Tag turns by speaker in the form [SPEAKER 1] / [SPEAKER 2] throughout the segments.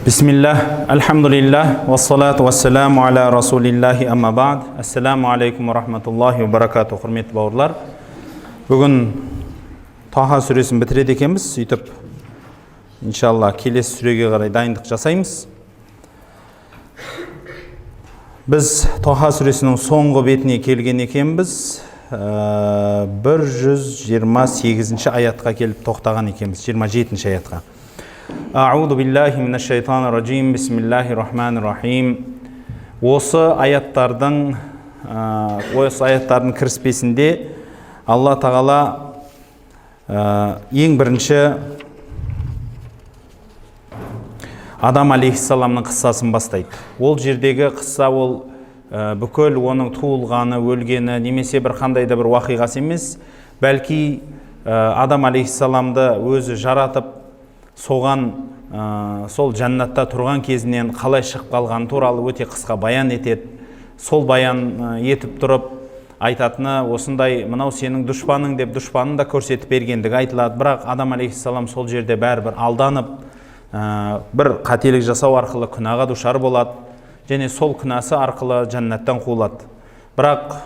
[SPEAKER 1] Бисмиллах, альхамдулиллах, вассалату вассаламу аля расулиллахи амма ба'д. Ассаламу алейкум ва рахматуллахи ва баракату, құрметті бауырлар. Бүгін Таха сүресін бітіреді екенбіз. Сөйтіп, иншалла, келесі сүреге қарай дайындық жасаймыз. Біз Таха сүресінің соңғы бетіне келген екенбіз. 128 аятқа келіп тоқтаған екенбіз. 27 аятқа. А'уду биллахи минаш шайтанир раджим. Бисмиллахи рахманир рахим. Осы аяттардың кіріспесінде Алла Тағала ең бірінші Адам алейхиссаламның қыссасын бастайды. Ол жердегі қысса ол бүкіл оның туылғаны, өлгені, немесе бір қандай да бір уақиғасы емес, бәлки Адам алейхиссаламды өзі жаратып, соған сол жәннатта тұрған кезінен қалай шығып қалған туралы өте қысқа баян етеді. Сол баян етіп тұрып айтатыны осындай, мынау сенің дұшпаның деп дұшпанын да көрсетіп бергендігі айтылады. Бірақ Адам алейхиссалам сол жерде бәрібір алданып, бір қателік жасау арқылы күнәға душар болады, және сол күнәсі арқылы жәннаттан қуылады. Бірақ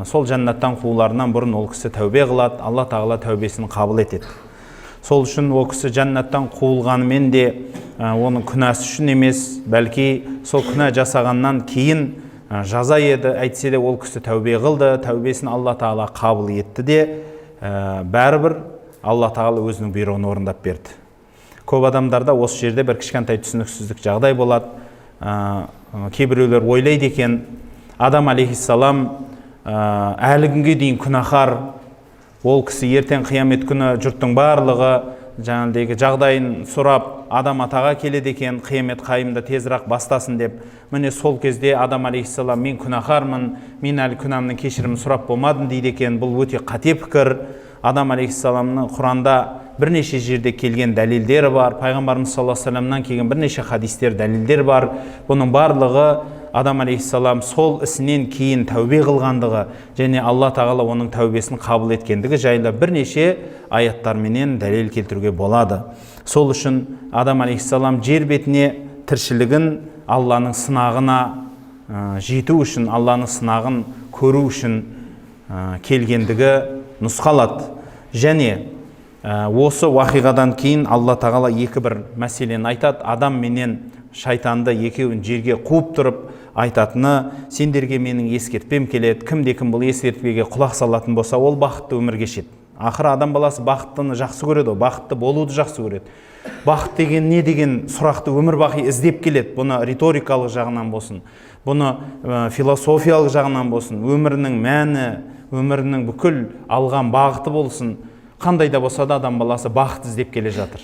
[SPEAKER 1] сол жәннаттан қуыларынан бұрын ол кісі тәубе қылады, Алла Тағала тәубесін қабыл етеді. Сол үшін ол кісі жәннаттан қуылғанымен де оның күнәсі үшін емес, бәлки сол күнә жасағаннан кейін жаза еді, әйтсе де ол кісі тәубе қылды, тәубесін Алла Тағала қабыл етті де, бәрібір Алла Тағала өзінің бұйрығын орындап берді. Көп адамдарда осы жерде бір кішкентай түсініксіздік жағдай болады. Кейбіреулер ойлайды екен, Адам алейхиссалам әлі күнге дейін күнәһар, ол кісі ертең қиямет күні жұрттың барлығы жаңағыдегі жағдайын сұрап Адам атаға келеді екен, қиямет қайымда тезірек бастасын деп. Міне сол кезде Адам алейхиссалам мен күнәһармын, мен әлі күнәмнің кешірімін сұрап болмадым дейді екен. Бұл өте қате пікір. Адам алейхиссаламның Құранда бірнеше жерде келген дәлелдері бар. Пайғамбарымыз саллаллаху алейхи вассаламнан келген бірнеше хадистер, дәлелдер бар. Бұның барлығы Адам алейхиссалам сол ісінен кейін тәубе қылғандығы және Алла Тағала оның тәубесін қабыл еткендігі жайлы бірнеше аяттарменен дәлел келтіруге болады. Сол үшін Адам алейхиссалам жер бетіне тіршілігін Алланың сынағына жету үшін, Алланың сынағын көру үшін келгендігі нұсқалады. Және осы уақиғадан кейін Алла Тағала екі бір мәселені айтады. Адам менен шайтанды екеуін жерге қуып тұрып айтатыны, сендерге менің ескертпем келеді, кім бұл ескертпеге құлақ салатын болса, ол бақытты өмір кешеді. Ақыры адам баласы бақыттыны жақсы көреді, бақытты болуды жақсы көреді. Бақыт деген не деген сұрақты өмір бақи іздеп келеді. Бұны риторикалық жағынан болсын, бұны философиялық жағынан болсын, өмірінің мәні, өмірінің бүкіл алған бағыты болсын, қандай да болса да адам баласы бақыт іздеп келе жатыр.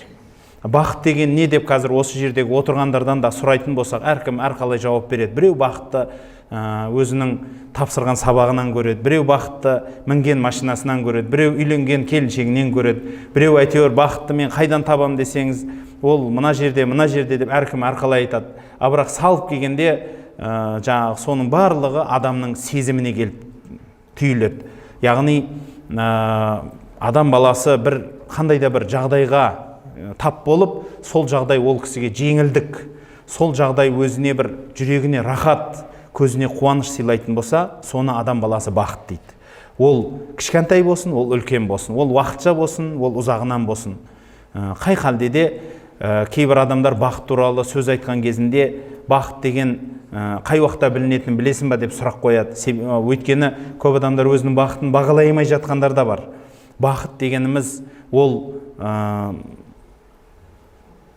[SPEAKER 1] Бақыт деген не деп қазір осы жердегі отырғандардан да сұрайтын болсақ, әркім әрқалай жауап береді. Біреу бақытты өзінің тапсырған сабағынан көреді, біреу бақытты мінген машинасынан көреді, біреу үйленген келіншегінен көреді, біреу әйтеуір бақытты мен қайдан табам десеңіз, ол мына жерде деп әркім әрқалай айтады. Бірақ салып келгенде жаңағы соның барлығы адамның сезіміне келіп түйіледі. Яғни адам баласы бір қандай да бір жағдайға тап болып, сол жағдай ол кісіге жеңілдік, сол жағдай өзіне бір жүрегіне рахат, көзіне қуаныш сыйлайтын болса, соны адам баласы бақыт дейді. Ол кішкентай болсын, ол үлкен болсын, ол уақытша болсын, ол ұзағынан болсын. Қай халде де кейбір адамдар бақыт туралы сөз айтқан кезінде бақыт деген қай уақытта білінетінін білесің ба деп сұрақ қояды. Өйткені көп адамдар өзінің бақытын бағалай алмай жатқандар да бар. Бақыт дегеніміз ол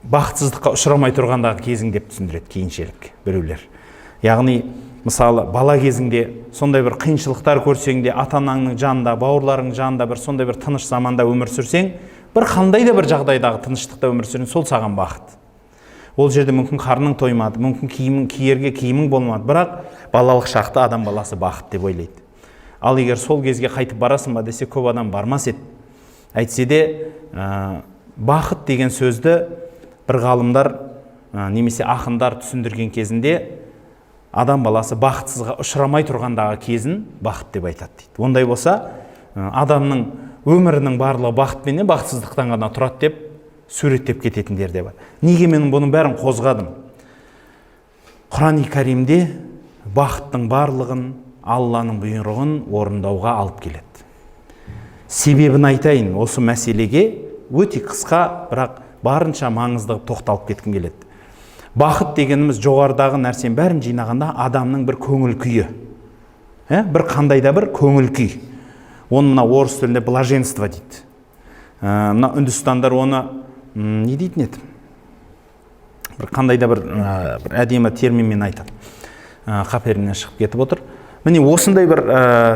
[SPEAKER 1] бақытсыздыққа ұшырамай тұрғандағы кезің деп түсіндіреді кейіншелік біреулер. Яғни, мысалы, бала кезіңде сондай бір қиыншылықтар көрсең де, ата-анаңның жанында, бауырларың жанында бір сондай бір тыныш заманда өмір сүрсең, бір қандай да бір жағдайдағы тыныштықта өмір сүрсең, сол саған бақыт. Ол жерде мүмкін қарның тоймады, мүмкін киерге киімің болмады, бірақ балалық шақты адам баласы бақыт деп ойлайды. Ал егер сол кезге қайтып барасың ба десе, көп адам бармас еді. Әйтсе де, бақыт деген сөзді бір ғалымдар немесе ақындар түсіндірген кезінде адам баласы бақытсызға ұшырамай тұрғандағы кезін бақыт деп айтады дейді. Ондай болса, адамның өмірінің барлығы бақыт пен бақытсыздықтан ғана тұрады деп суреттеп кететіндер де бар. Неге мен бұның бәрін қозғадым? Құран-ы Кәримде бақыттың барлығын Алланың бұйрығын орындауға алып келеді. Себебін айтайын, осы мәселеге өте қысқа, бірақ барынша маңыздығы тоқталып кеткім келеді. Бақыт дегеніміз жоғарыдағы нәрсенің бәрін жинағанда адамның бір көңіл күйі. Бір қандай да бір көңіл күй. Оны мына орыс тілінде блаженство дейді. Мына үндістандар оны не дейтін еді? Бір қандай да бір әдемі терминмен айтады. Қаперімнен шығып кетіп отыр. Міне осындай бір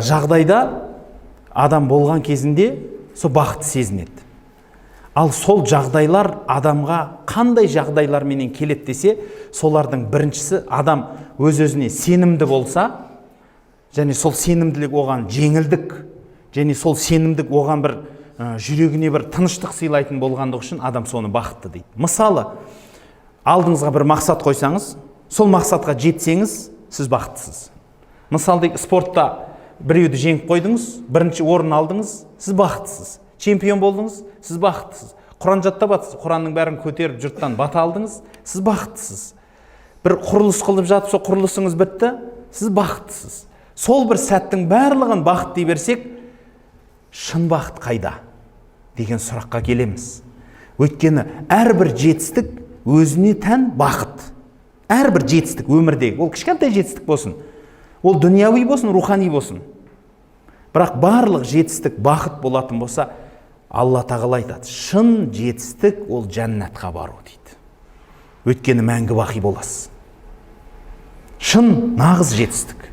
[SPEAKER 1] жағдайда адам болған кезінде сол бақытты сезінеді. Ал сол жағдайлар адамға қандай жағдайларменен келеді десе, солардың біріншісі адам өз-өзіне сенімді болса, және сол сенімділік оған жеңілдік, және сол сенімдік оған бір жүрегіне бір тыныштық сыйлайтын болғандығы үшін адам соны бақытты дейді. Мысалы, алдыңызға бір мақсат қойсаңыз, сол мақсатқа жетсеңіз, сіз бақыттысыз. Мысалы, спортта біреуді жеңіп қойдыңыз, бірінші орын алдыңыз, сіз бақыттысыз. Чемпион болдыңыз, сіз бақыттысыз. Құран жаттап жатсыз, Құранның бәрін көтеріп жұрттан бата алдыңыз, сіз бақыттысыз. Бір құрылыс қылып жатып, сол құрылысыңыз бітті, сіз бақыттысыз. Сол бір сәттің барлығын бақыт дей берсек, шын бақыт қайда деген сұраққа келеміз. Өйткені әрбір жетістік өзіне тән бақыт. Әрбір жетістік өмірдегі, ол кішкентай жетістік болсын, ол дүнияви болсын, рухани болсын. Бірақ барлық жетістік бақыт болатын болса, Алла тағала айтады, шын жетістік ол жәннатқа бару дейді. Өйткені мәңгі бақи боласыз. Шын нағыз жетістік.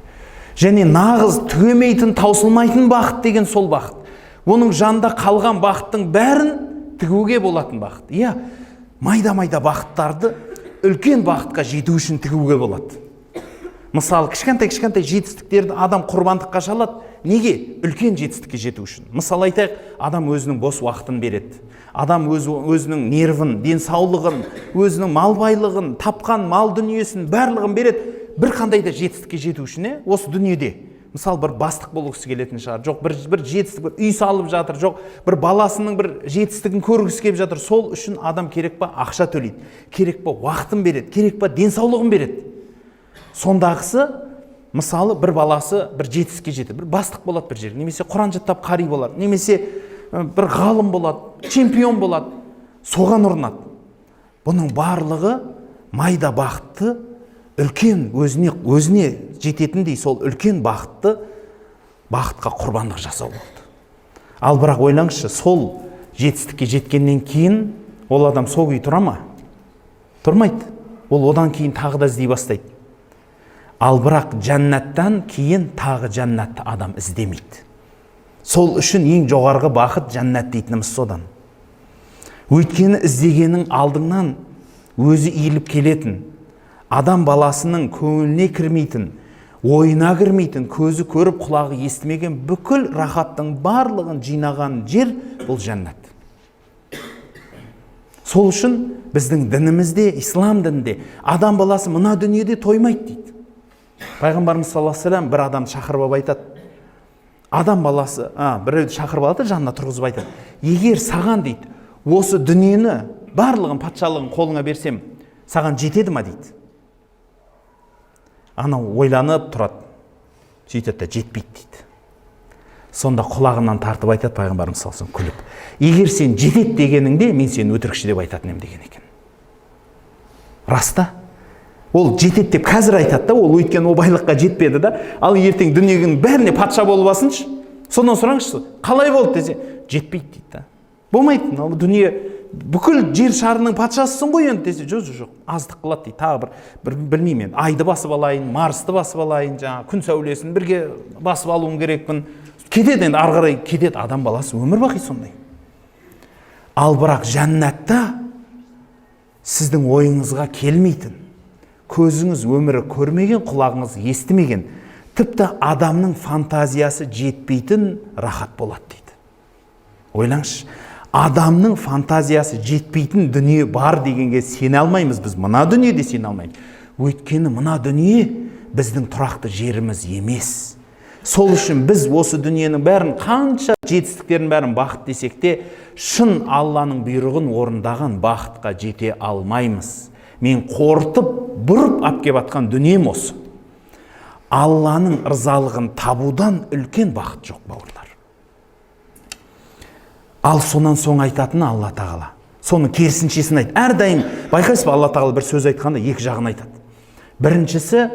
[SPEAKER 1] Және нағыз түгемейтін, таусылмайтын бақыт деген сол бақыт. Оның жанында қалған бақыттың бәрін тігуге болатын бақыт. Иә, майда-майда бақыттарды үлкен бақытқа жету үшін тігуге болады. Мысалы, кішкентай жетістіктерді адам құрбандыққа шалады. Неге? Үлкен жетістікке жету үшін. Мысалы айтайық, адам өзінің бос уақытын береді. Адам өзінің нервін, денсаулығын, өзінің мал байлығын, тапқан мал дүниесін барлығын береді. Бір қандай да жетістікке жету үшін, осы дүниеде. Мысалы, бір бастық болғысы келетін шығар. Жоқ, бір жетістік, бір үй салып жатыр. Жоқ, бір баласының бір жетістігін көргісі келіп жатыр. Сол үшін адам керек па ақша төлейді. Керек па уақытын береді. Керек па денсаулығын береді. Сондағысы, мысалы, бір баласы бір жетістікке жетеді, бір бастық болады бір жерге, немесе Құран жаттап қари болады, немесе бір ғалым болады, чемпион болады, соған ұрынады. Бұның барлығы майда бақытты, үлкен өзіне жететіндей сол үлкен бақытқа құрбандық жасау болды. Ал бірақ ойлаңызшы, сол жетістікке жеткеннен кейін ол адам сол күй тұра ма? Тұрмайды. Ол одан кейін тағы да іздей бастайды. Ал бірақ жәннаттан кейін тағы жәннатты адам іздемейді. Сол үшін ең жоғарғы бақыт жәннат дейтініміз содан. Өйткені іздегенің алдыңнан өзі иіліп келетін, адам баласының көңіліне кірмейтін, ойына кірмейтін, көзі көріп құлағы естімеген бүкіл рахаттың барлығын жинаған жер бұл жәннат. Сол үшін біздің дінімізде, ислам дінінде адам баласы мына дүниеде тоймайды дейді. Пайғамбарымыз саллаллаху алейхи ва саллям бір адам шақырып айтады. Адам баласы, біреуді шақырып алады, жанына тұрғызып айтады. Егер саған дейді, осы дүниені барлығын патшалығын қолыңа берсем, саған жетеді ма дейді. Анау ойланып тұрады. Сөйтеді де жетпейді дейді. Сонда құлағынан тартып айтады пайғамбарымыз саллаллаху алейхи ва саллям күліп. Егер сен жетеді дегеніңде, мен сені өтірікші деп айтатын едім деген екен. Раста? Ол жетеді деп қазір айтады да, ол өйткені ол байлыққа жетпеді да. Ал ертең дүниенің бәріне патша болып алсыншы, сонан сұраңызшы, қалай болды десе, жетпейді дейді да. Болмайды, ал дүние бүкіл жер шарының патшасысың ғой енді десе, жоқ, аздық қылады дейді. Тағы бір білмеймін, айды басып алайын, Марсты басып алайын, жаңа күн сәулесін бірге басып алуым керекпін. Кетеді енді, ары қарай кетеді, адам баласы өмір бақи сондай. Ал бірақ жәннатта сіздің ойыңызға келмейтін, көзіңіз өмірі көрмеген, құлағыңыз естімеген, тіпті адамның фантазиясы жетпейтін рахат болады дейді. Ойлаңызшы, адамның фантазиясы жетпейтін дүние бар дегенге сене алмаймыз біз, мына дүниеде сене алмаймыз. Өйткені мына дүние біздің тұрақты жеріміз емес. Сол үшін біз осы дүниенің бәрін, қанша жетістіктерін бәрін бақыт десек те, шын Алланың бұйрығын орындаған бақытқа жете алмаймыз. Мен қорытып, бұрып апкеп атқан дүнием осы. Алланың ырзалығын табудан үлкен бақыт жоқ, бауырлар. Ал сонан соң айтатын Алла тағала. Соның керісіншесін айт. Әрдайым байқайсыз ба, Алла тағала бір сөз айтқанда екі жағын айтады. Біріншісі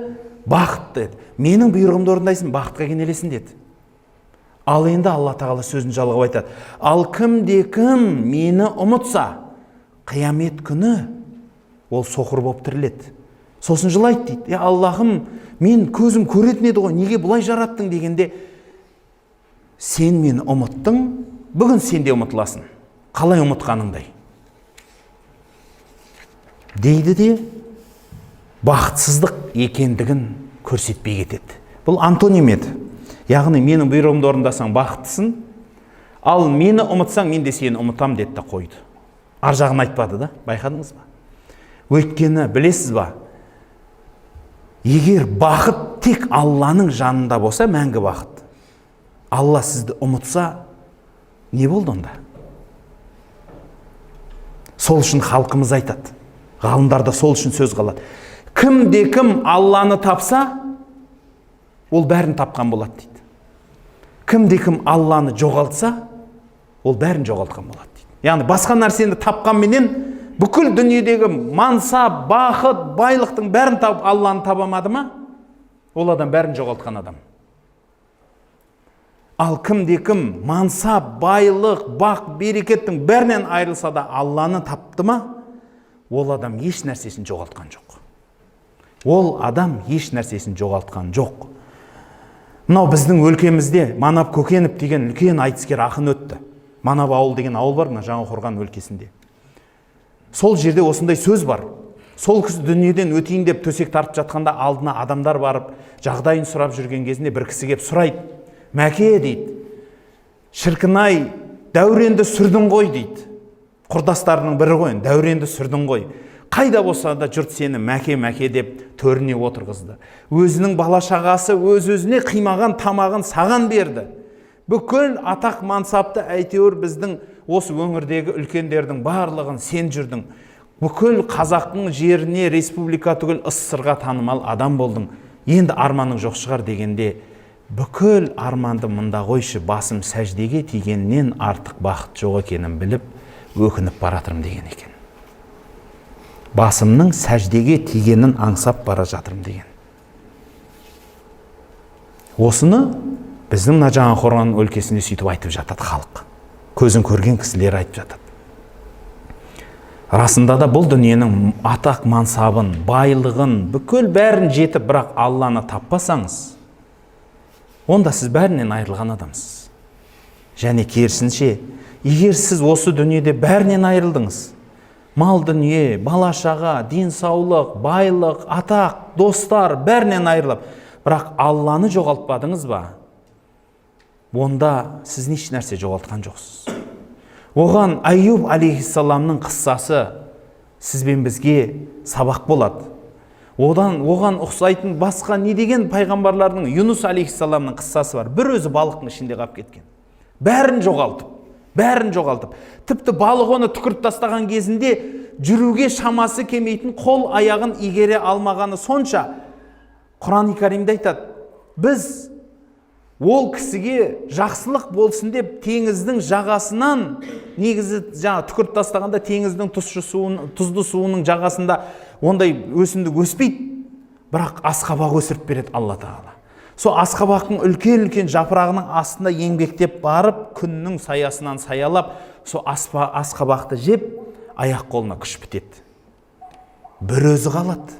[SPEAKER 1] бақыт деді. Менің бұйрығымды орындайсың, бақытқа кенелесің деді. Ал енді Алла тағала сөзін жалғап айтады. Ал кім мені ұмытса, қиямет күні ол соқыр болып тіріледі. Сосын жылайды дейді. Аллахым, мен көзім көретін еді ғой, неге бұлай жараттың дегенде, сен мені ұмыттың, бүгін сен де ұмытыласың. Қалай ұмытқаныңдай? Дейді де, бақытсыздық екендігін көрсетпей кетеді. Бұл антоним еді. Яғни менің бұйрығымды орындасаң бақыттысың, ал мені ұмытсаң мен де сені ұмытам деді де қойды. Ар жағын айтпады да, байқадыңыз ба? Өйткені білесіз ба, егер бақыт тек Алланың жанында болса, мәңгі бақыт. Алла сізді ұмытса, не болды онда? Сол үшін халқымыз айтады. Ғалымдарда сол үшін сөз қалады. Кім Алланы тапса, ол бәрін тапқан болады дейді. Кім Алланы жоғалтса, ол бәрін жоғалтқан болады дейді. Яғни басқа нәрсені тапқанменен бүкіл дүниедегі мансап, бақыт, байлықтың бәрін тауып Алланы табамады ма, ол адам бәрін жоғалтқан адам. Ал кім мансап, байлық, бақ, берекеттің бәрінен айырылса да Алланы тапты ма, ол адам еш нәрсесін жоғалтқан жоқ. Ол адам еш нәрсесін жоғалтқан жоқ. Мынау біздің өлкемізде Манап Көкенов деген үлкен айтыскер ақын өтті. Манап ауыл деген ауыл бар, Жаңақорған өлкесінде. Сол жерде осындай сөз бар. Сол кісі дүниеден өтейін деп төсек тартып жатқанда алдына адамдар барып, жағдайын сұрап жүрген кезінде бір кісі кеп сұрайды. Мәке дейді, шіркін-ай, дәуренді сүрдің ғой дейді. Құрдастарының бірі ғой, дәуренді сүрдің ғой. Қайда болса да жұрт сені мәке деп төріне отырғызды. Өзінің бала-шағасы өз-өзіне қимаған тамағын саған берді. Бүкіл атақ мансапты әйтеуір біздің осы өңірдегі үлкендердің барлығын сен жүрдің. Бүкіл қазақтың жеріне республика түгіл СССР-ға танымал адам болдың. Енді арманың жоқ шығар дегенде, бүкіл арманды мұнда қойшы, басым сәждеге тигеннен артық бақыт жоқ екенін біліп, өкініп баратырым деген екен. Басымның сәждеге тигенін аңсап бара жатырым деген. Осыны біздің Жаңақорған өлкесінде сөйтіп айтып жатады халық. Көзін көрген кісілер айтып жатады. Расында да бұл дүниенің атақ мансабын, байлығын, бүкіл бәрін жетіп, бірақ Алланы таппасаңыз, онда сіз бәрінен айырылған адамсыз. Және керісінше, егер сіз осы дүниеде бәрінен айырылдыңыз, мал дүние, бала-шаға, денсаулық, байлық, атақ, достар бәрінен айырылып, бірақ Алланы жоғалтпадыңыз ба, онда сіз еш нәрсе жоғалтқан жоқсыз. Оған Айюб алейхиссаламның қыссасы сізбен бізге сабақ болады. Оған ұқсайтын басқа не деген пайғамбарлардың Юнус алейхиссаламның қыссасы бар. Бір өзі балықтың ішінде қалып кеткен. Бәрін жоғалтып. Тіпті балық оны түкіріп тастаған кезінде жүруге шамасы келмейтін, қол аяғын игере алмағаны сонша. Құран-ы Каримде айтады, біз ол кісіге жақсылық болсын деп теңіздің жағасынан, негізі түкіріп тастағанда теңіздің тұзды суының жағасында ондай өсімдік өспейді, бірақ асқабақ өсіріп береді Алла Тағала. Сол асқабақтың үлкен жапырағының астында еңбектеп барып, күннің саясынан саялап, сол асқабақты жеп, аяқ қолына күш бітеді. Бір өзі қалады.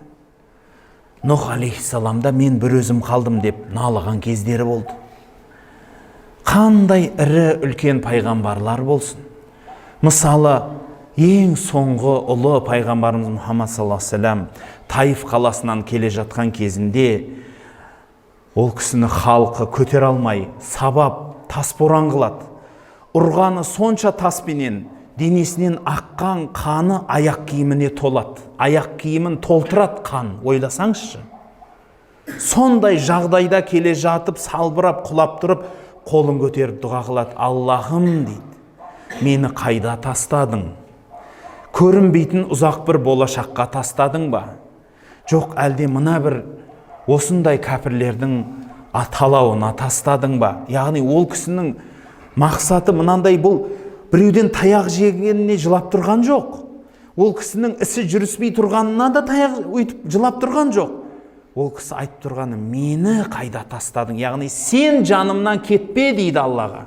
[SPEAKER 1] Нұх алейхиссаламда мен бір өзім қалдым деп налыған кездері болды. Қандай ірі үлкен пайғамбарлар болсын. Мысалы, ең соңғы ұлы пайғамбарымыз Мұхаммад саллаллаху алейхи ва саллям Таиф қаласынан келе жатқан кезінде ол кісіні халқы көтер алмай, сабап, тасборан қылады. Ұрғаны сонша таспенен, денесінен аққан қаны аяқ киіміне толады. Аяқ киімін толтырады қан, ойласаңызшы. Сондай жағдайда келе жатып, салбырап, құлап тұрып, қолын көтеріп дұға қылады. Аллахым дейді, мені қайда тастадың? Көрінбейтін ұзақ бір болашаққа тастадың ба? Жоқ, әлде мына бір осындай кәпірлердің талауына тастадың ба? Яғни ол кісінің мақсаты мынандай, бұл біреуден таяқ жегеніне жылап тұрған жоқ. Ол кісінің ісі жүріспей тұрғанына да таяқ өйтіп жылап тұрған жоқ. Ол кісі айтып тұрғаны, мені қайда тастадың? Яғни сен жанымнан кетпе дейді Аллаға.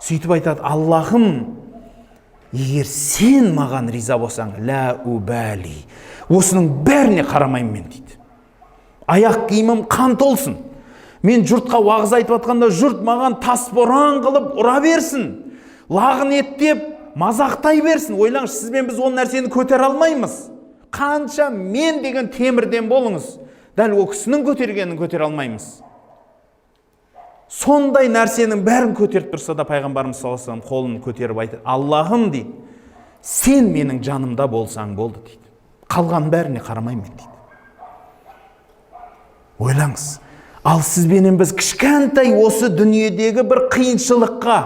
[SPEAKER 1] Сөйтіп айтады, Аллахым, егер сен маған риза болсаң, лә убәли, осының бәріне қарамаймын мен дейді. Аяқ киімім қан толсын. Мен жұртқа уағыз айтып атқанда, жұрт маған тасборан қылып ұра берсін, лағынеттеп мазақтай берсін. Ойлаңыз, сізбен біз ол нәрсені көтере алмаймыз. Қанша мен деген темірден болыңыз, дәл ол кісінің көтергенін көтере алмаймыз. Сондай нәрсенің бәрін көтеріп тұрса да пайғамбарымыз саллаллаху алейхи ва саллям қолын көтеріп айтады, Аллахым дейді, сен менің жанымда болсаң болды дейді. Қалған бәріне қарамаймын дейді. Ойлаңыз, ал сізбенен біз кішкентай осы дүниедегі бір қиыншылыққа,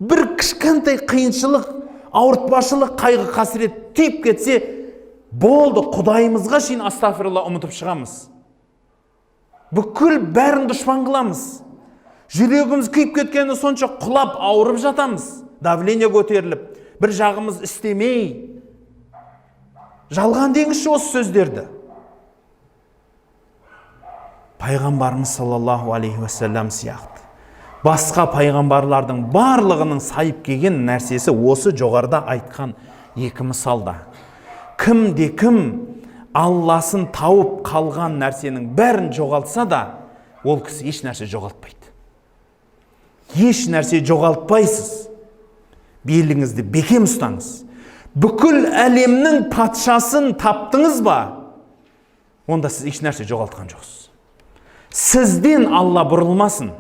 [SPEAKER 1] бір кішкентай қиыншылық, ауыртпашылық, қайғы қасірет тиіп кетсе, болды, Құдайымызға шейін астағфирулла ұмытып шығамыз. Бүкіл бәрін дұшпан қыламыз. Жүрегіміз күйіп кеткені сонша құлап ауырып жатамыз. Давление көтеріліп, бір жағымыз істемей. Жалған деңізші осы сөздерді. Пайғамбарымыз саллаллаху алейхи ва саллям сияқты басқа пайғамбарлардың барлығының сайып келген нәрсесі осы жоғарыда айтқан екі мысалда. Кім Алласын тауып қалған нәрсенің бәрін жоғалтса да, ол кісі еш нәрсе жоғалтпайды. Еш нәрсе жоғалтпайсыз. Беліңізді бекем ұстаңыз. Бүкіл әлемнің патшасын таптыңыз ба? Онда сіз еш нәрсе жоғалтқан жоқсыз. Сізден Алла бұрылмасын.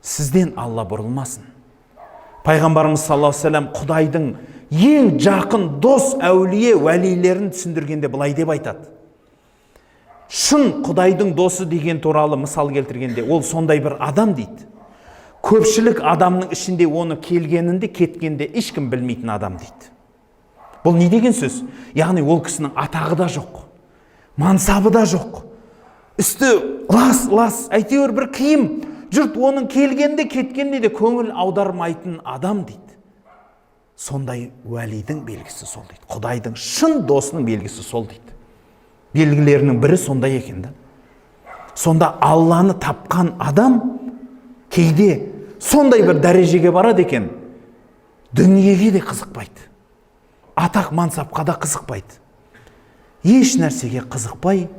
[SPEAKER 1] Сізден Алла бұрылмасын. Пайғамбарымыз саллаллаху алейхи ва саллям Құдайдың ең жақын дос әулие уәлилерін түсіндіргенде былай деп айтады. Шын Құдайдың досы деген туралы мысал келтіргенде, ол сондай бір адам дейді. Көпшілік адамның ішінде оны келгенінде, кеткенде ешкім білмейтін адам дейді. Бұл не деген сөз? Яғни ол кісінің атағы да жоқ, мансабы да жоқ. Үсті лас, әйтеуір бір киім. Жұрт оның келгенде, кеткенде де көңіл аудармайтын адам дейді. Сондай уәлидің белгісі сол дейді. Құдайдың шын досының белгісі сол дейді. Белгілерінің бірі сондай екен. Сонда Алланы тапқан адам кейде сондай бір дәрежеге барады екен, дүниеге де қызықпайды. Атақ мансапқа да қызықпайды. Еш нәрсеге қызықпай,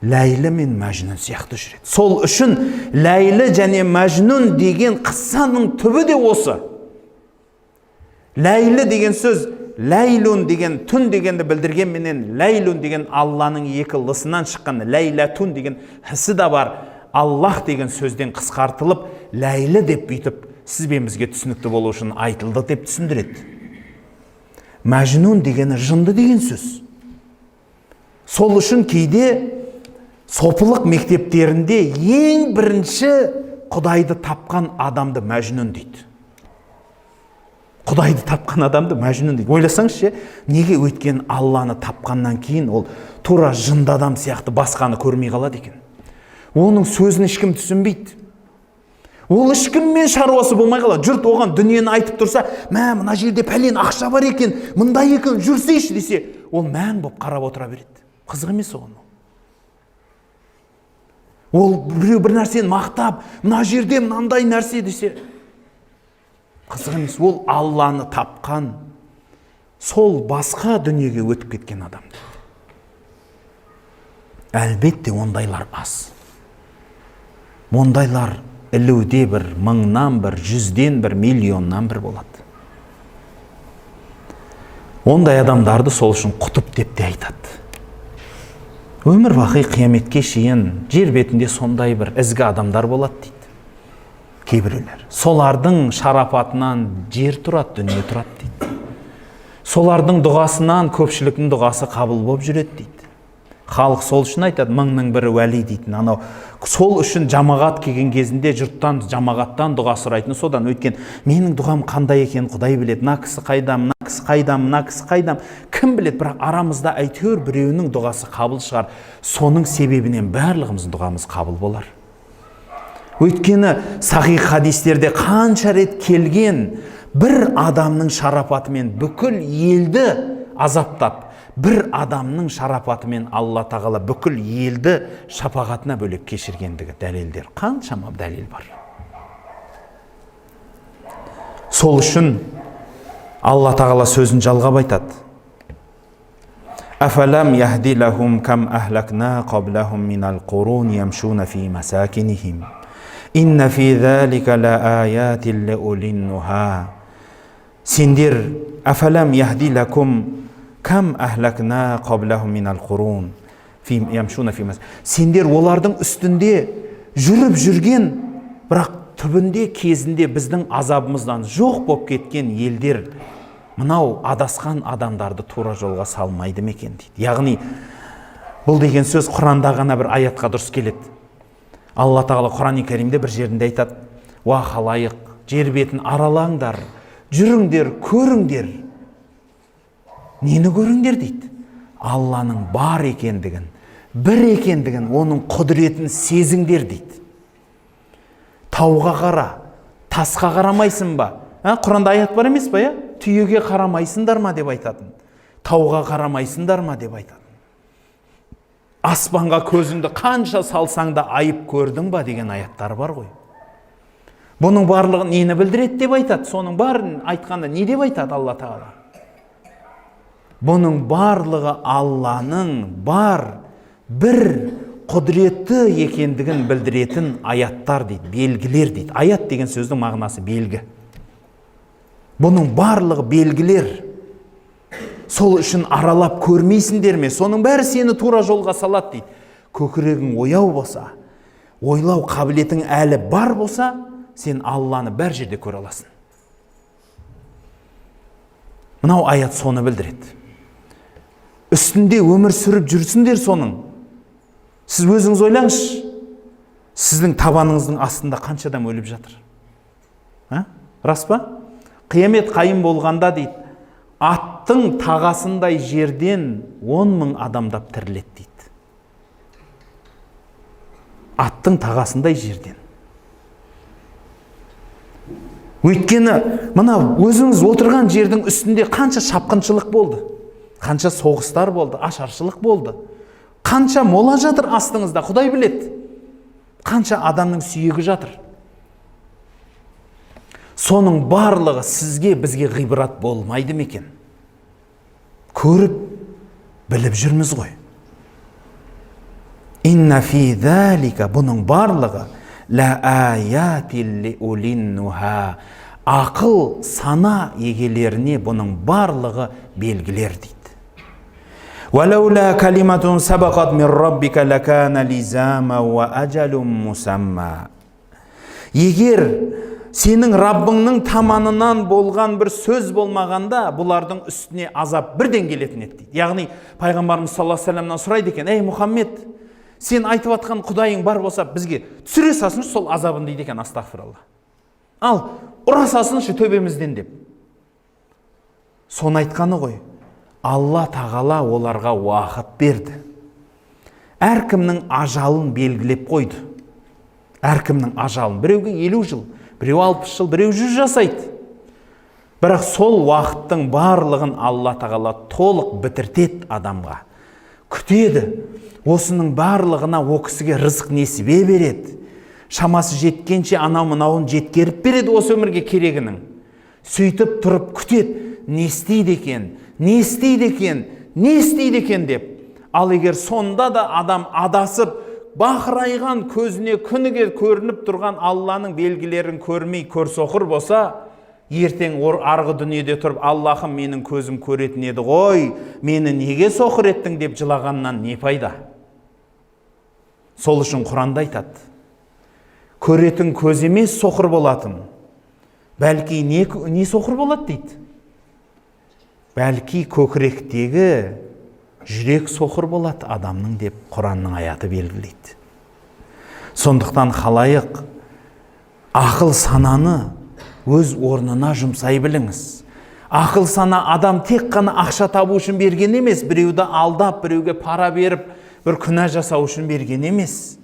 [SPEAKER 1] Ләйлі мен Мәжнүн сияқты жүреді. Сол үшін Ләйлі және Мәжнүн деген қыссаның түбі де осы. Ләйлі деген сөз, Ләйлун деген түн дегенді білдіргенменен, Ләйлун деген Алланың екі лысынан шыққан, Ләйләтун деген хісі да бар. Аллах деген сөзден қысқартылып, Ләйлі деп бүйтіп, сіз бен бізге түсінікті болу үшін айтылды деп түсіндіреді. Мәжнүн дегені жынды деген сөз. Сол үшін кейде сопылық мектептерінде ең бірінші Құдайды тапқан адамды Мәжнүн дейді. Құдайды тапқан адамды Мәжнүн дейді. Ойласаңызшы, неге? Өйткен Алланы тапқаннан кейін ол тура жынды адам сияқты басқаны көрмей қалады екен. Оның сөзін ешкім түсінбейді. Ол ешкіммен шаруасы болмай қалады. Жұрт оған дүниені айтып тұрса, мына жерде пәлен ақша бар екен, мындай екен, жүрсейші десе, ол мәң болып қарап отыра береді. Қызық емес оған. Ол біреу бір нәрсені мақтап, мына жерде мынандай нәрсе десе, қызық емес. Ол Алланы тапқан, сол басқа дүниеге өтіп кеткен адам. Әлбетте ондайлар аз. Ондайлар ілуде бір, мыңнан бір, жүзден бір, миллионнан бір болады. Ондай адамдарды сол үшін құтып деп те айтады. Өмір бақи қияметке шейін жер бетінде сондай бір ізгі адамдар болады дейді. Кейбіреулер. Солардың шарапатынан жер тұрады, дүние тұрады дейді. Солардың дұғасынан көпшіліктің дұғасы қабыл болып жүреді дейді. Халық сол үшін айтады, мыңның бірі уәли дейтін. Анау сол үшін жамағат келген кезінде жұрттан, жамағаттан дұға сұрайтын содан. Өйткені менің дұғам қандай екенін Құдай біледі. Мына кісі қайдам, мына кісі қайдам, мына кісі қайдам. Кім біледі, бірақ арамызда әйтеуір біреуінің дұғасы қабыл шығар. Соның себебінен барлығымыздың дұғамыз қабыл болар. Өйткені сахих хадистерде қанша рет келген, бір адамның шарапатымен бүкіл елді азаптап, бір адамның шарапатымен Алла тағала бүкіл елді шапағатына бөлеп кешіргендігі дәлелдер. Қаншама дәлел бар. Сол үшін Алла тағала сөзін жалғап айтады. Афалам яхди лахум кам ахлакна qablahum минал qurun ямшуна фи масакинихим. Инна фи залика ла аятин лиулин нуха. Сендер афалам яхди лакум кам ахлакна qablahum минал qurun ямшуна фи масакинихим. Сендер олардың үстінде жүріп жүрген, бірақ түбінде кезінде біздің азабымыздан жоқ болып кеткен елдер мынау адасқан адамдарды тура жолға салмайды ма екен дейді. Яғни бұл деген сөз Құранда ғана бір аятқа дұрыс келеді. Алла тағала Құран-ы Кәримде бір жерінде айтады: "Уа халайық, жер бетін аралаңдар, жүріңдер, көріңдер." Нені көріңдер дейді? Алланың бар екендігін, бір екендігін, оның құдіретін сезіңдер дейді. Тауға қара, тасқа қарамайсың ба? Құранда аят бар емес па, я? Түйеге қарамайсыңдар ма деп айтатын. Тауға қарамайсыңдар ма деп айтатын. Аспанға көзіңді қанша салсаң да айып көрдің ба деген аяттар бар ғой. Бұның барлығын нені білдіреді деп айтады? Соның барын айтқанда не деп айтады Алла тағала? Бұның барлығы Алланың бар бір құдіретті екендігін білдіретін аяттар дейді, белгілер дейді. Аят деген сөздің мағынасы белгі. Бұның барлығы белгілер. Сол үшін аралап көрмейсіңдер ме? Соның бәрі сені тура жолға салады дейді. Көкірегің ояу болса, ойлау қабілетің әлі бар болса, сен Алланы бәр жерде көре аласың. Мынау аят соны білдіреді. Үстінде өмір сүріп жүрсіңдер соның. Сіз өзіңіз ойлаңызшы, сіздің табаныңыздың астында қанша адам өліп жатыр? Рас па? Қиямет қайым болғанда дейді, аттың тағасындай жерден 10.000 адамдап тіріледі дейді. Аттың тағасындай жерден. Өйткені мына өзіңіз отырған жердің үстінде қанша шапқыншылық болды, қанша соғыстар болды, ашаршылық болды. Қанша мола жатыр астыңызда, Құдай біледі. Қанша адамның сүйегі жатыр. Соның барлығы сізге, бізге ғибрат болмайды ма екен? Көріп, біліп жүрміз ғой. Инна фи залика, бұның барлығы ла аятин лиулин нуха. Ақыл сана егелеріне бұның барлығы белгілер дейді. وَلَوْلَا كَلِمَةٌ سَبَقَتْ مِنْ رَبِّكَ لَكَانَ لِزَامًا وَأَجَلٌ مُسَمًّى. Егер сенің Раббыңның таманынан болған бір сөз болмағанда, бұлардың үстіне азап бірден келетін еді дейді. Яғни пайғамбарымыз саллаллаху алейхи ва салламнан сұрайды екен: "Ей Мұхаммед, сен айтып атқан Құдайың бар болса, бізге түсіре салсыншы сол азабын" дейді екен, астағфиралла. Ал ұра салсыншы төбемізден деп. Соны айтқаны ғой. Алла тағала оларға уақыт берді. Әркімнің ажалын белгілеп қойды. Әркімнің ажалын. Біреуге 50 жыл, біреу 60 жыл, біреу 100 жасайды. Бірақ сол уақыттың барлығын Алла тағала толық бітіртеді адамға. Күтеді. Осының барлығына о кісіге рызық несібе береді. Шамасы жеткенше анау мынауын жеткеріп береді осы өмірге керегінің. Сөйтіп тұрып күтеді. Не істейді екен? Не істейді екен? Не істейді екен деп. Ал егер сонда да адам адасып, бақырайған көзіне күніге көрініп тұрған Алланың белгілерін көрмей көрсоқыр болса, ертең арғы дүниеде тұрып, Аллахым, менің көзім көретін еді ғой, мені неге соқыр еттің деп жылағаннан не пайда? Сол үшін Құранда айтады: көретін көз емес соқыр болатын. Бәлки не соқыр болады дейді? Бәлки көкіректегі жүрек соқыр болады адамның деп Құранның аяты белгілейді. Сондықтан халайық ақыл сананы өз орнына жұмсай біліңіз. Ақыл сана адам тек қана ақша табу үшін берген емес, біреуді алдап, біреуге пара беріп, бір күнә жасау үшін берген емес.